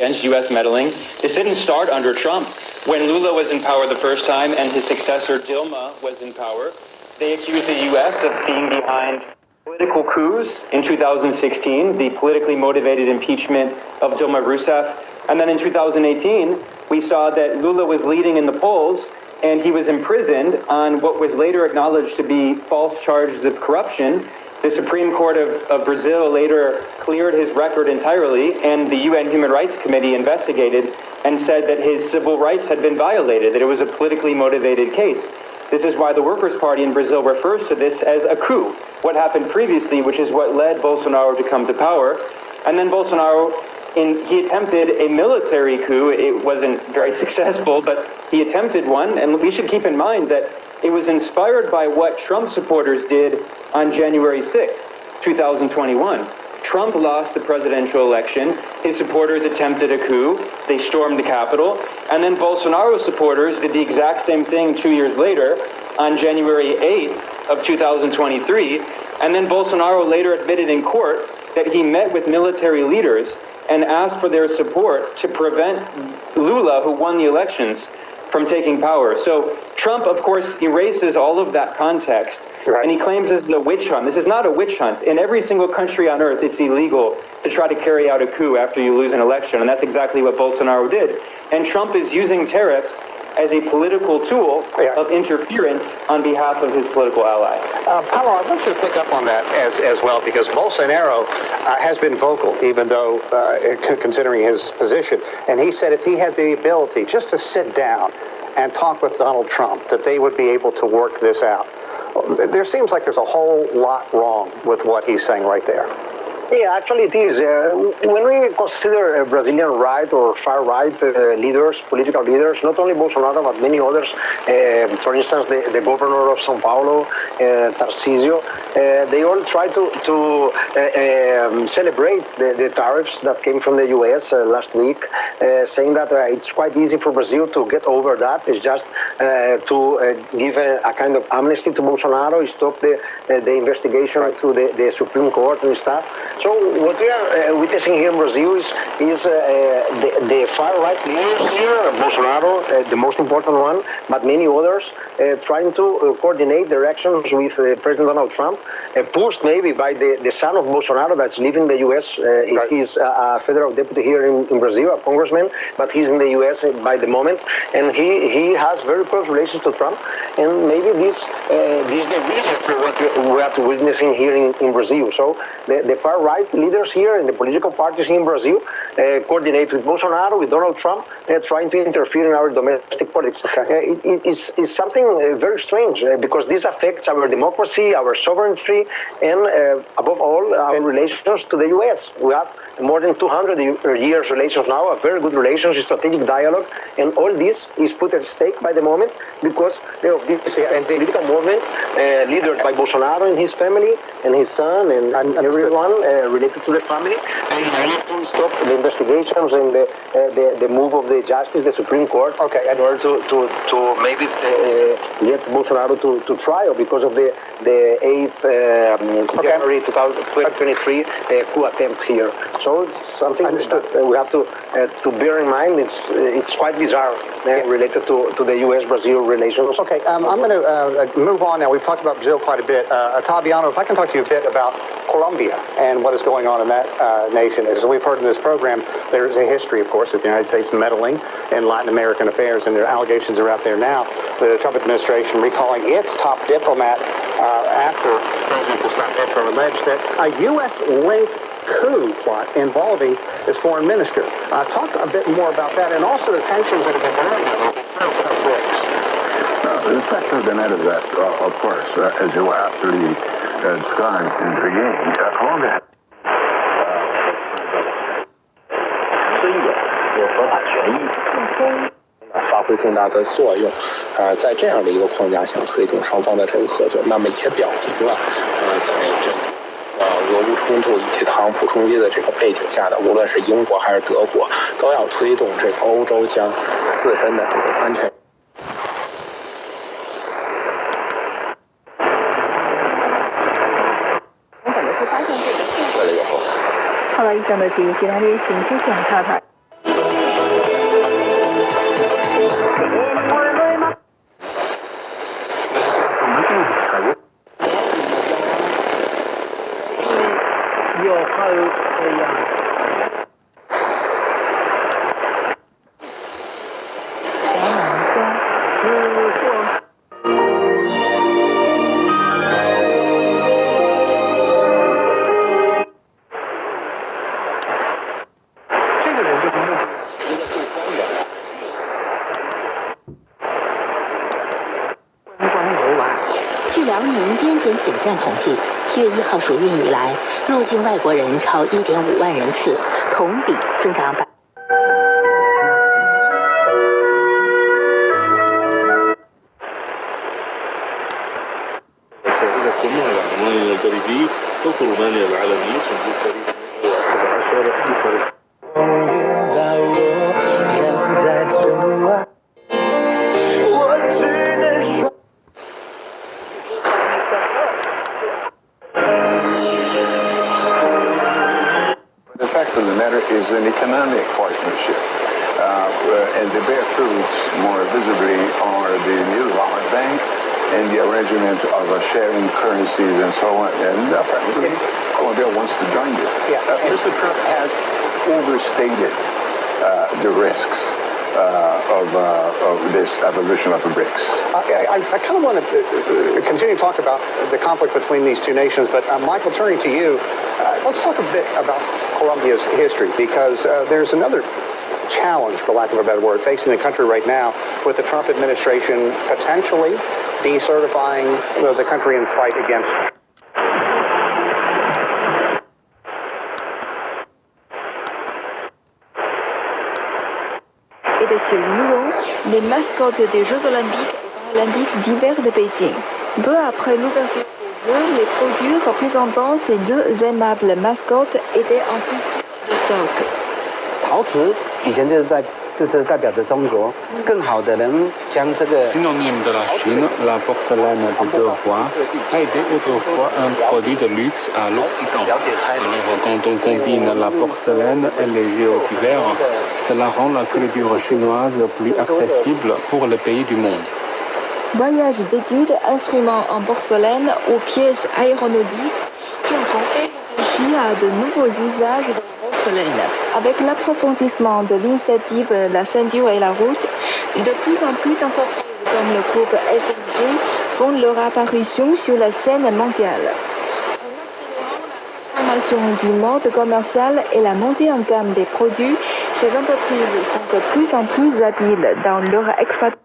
Against U.S. meddling. This didn't start under Trump. When Lula was in power the first time and his successor Dilma was in power, they accused the U.S. of being behind political coups in 2016, the politically motivated impeachment of Dilma Rousseff. And then in 2018, we saw that Lula was leading in the polls and he was imprisoned on what was later acknowledged to be false charges of corruption. The Supreme Court of Brazil later cleared his record entirely, and the UN Human Rights Committee investigated and said that his civil rights had been violated, that it was a politically motivated case. This is why the Workers' Party in Brazil refers to this as a coup, what happened previously, which is what led Bolsonaro to come to power. And then Bolsonaro, he attempted a military coup. It wasn't very successful, but he attempted one, and we should keep in mind that it was inspired by what Trump supporters did on January 6th, 2021. Trump lost the presidential election. His supporters attempted a coup. They stormed the Capitol. And then Bolsonaro supporters did the exact same thing 2 years later on January 8th of 2023. And then Bolsonaro later admitted in court that he met with military leaders and asked for their support to prevent Lula, who won the elections, from taking power. So Trump, of course, erases all of that context, right, and he claims this is a witch hunt. This is not a witch hunt. In every single country on earth, it's illegal to try to carry out a coup after you lose an election, and that's exactly what Bolsonaro did. And Trump is using tariffs as a political tool of interference on behalf of his political ally. Paulo, I want you to pick up on that as well, because Bolsonaro has been vocal, even though considering his position. And he said if he had the ability just to sit down and talk with Donald Trump, that they would be able to work this out. There seems like there's a whole lot wrong with what he's saying right there. Yeah, actually it is. When we consider Brazilian right or far-right leaders, political leaders, not only Bolsonaro, but many others, for instance, the governor of São Paulo, Tarcísio, they all try to celebrate the tariffs that came from the U.S. Last week, saying that it's quite easy for Brazil to get over that. It's just to give a kind of amnesty to Bolsonaro, stop the investigation through the Supreme Court and stuff. So what we are witnessing here in Brazil is the far-right leaders here, Bolsonaro, the most important one, but many others, trying to coordinate their actions with President Donald Trump, pushed maybe by the son of Bolsonaro that's leaving the U.S. He's a federal deputy here in Brazil, a congressman, but he's in the U.S. by the moment, and he has very close relations to Trump, and maybe this is the reason for what we are witnessing here in Brazil. So the far-right leaders here and the political parties in Brazil coordinate with Bolsonaro, with Donald Trump, trying to interfere in our domestic politics. It's something very strange because this affects our democracy, our sovereignty, and above all, our relations to the U.S. We have more than 200 years relations now, a very good relations, strategic dialogue, and all this is put at stake by the moment because of this political movement led by Bolsonaro and his family and his son and everyone related to the family. They want to stop the investigations and the move of the justice, the Supreme Court, in order to maybe get Bolsonaro to trial because of the 8th January 2023 coup attempt here. So it's something that we have to bear in mind. It's quite bizarre related to the U.S.-Brazil relations. Okay, I'm going to move on now. We've talked about Brazil quite a bit. Ottaviano, if I can talk to you a bit about Colombia and what is going on in that nation. As we've heard in this program, there is a history, of course, of the United States meddling in Latin American affairs, and their allegations are out there now. The Trump administration recalling its top diplomat after President Petro alleged that a U.S.-linked coup plot involving his foreign minister. Talk a bit more about that, and also the tensions that have been brewing about BRICS. The fact of the matter is that, of course, as you aptly described in the beginning, Colombia. 发挥更大的作用，在这样的一个框架下推动双方的这个合作，那么也表明了，在这个俄乌冲突以及特朗普冲击的这个背景下的，无论是英国还是德国，都要推动这个欧洲将自身的这个安全。为了以后。后来一想到这个，他的兴趣想查查。据辽宁边检总站统计，7月1号属运以来，入境外国人超1.5万人次，同比增长1%。The fact of the matter is an economic partnership, and the bear fruits more visibly are the new World Bank and the arrangement of sharing currencies and so on. And apparently, Colombia wants to join this. Mr. Trump has overstated the risks of this evolution of the BRICS. I kind of want to continue to talk about the conflict between these two nations, but Michael, turning to you, let's talk a bit about Colombia's history, because there's another challenge, for lack of a better word, facing the country right now with the Trump administration potentially decertifying the country in its fight against et de ce Lyon, les mascottes des Jeux Olympiques et Paralympiques d'hiver de Pékin. Peu après l'ouverture des Jeux, les produits représentant ces deux aimables mascottes étaient en rupture de stock. 陶瓷以前就是代表着中国，更好的能将这个。 Synonyme de la Chine, la porcelaine de Devois a été autrefois un produit de luxe à l'Occident. Alors, quand on combine la porcelaine et les Jeux d'hiver, cela rend la culture chinoise plus accessible pour les pays du monde. Voyages d'études, instruments en porcelaine ou pièces aéronautiques qui ont réfléchi à de nouveaux usages de la porcelaine. Avec l'approfondissement de l'initiative La ceinture et la route, de plus en plus d'entreprises comme le groupe SMG font leur apparition sur la scène mondiale. En accélérant la transformation du mode commercial et la montée en gamme des produits, ces entreprises sont de plus en plus habiles dans leur exploitation.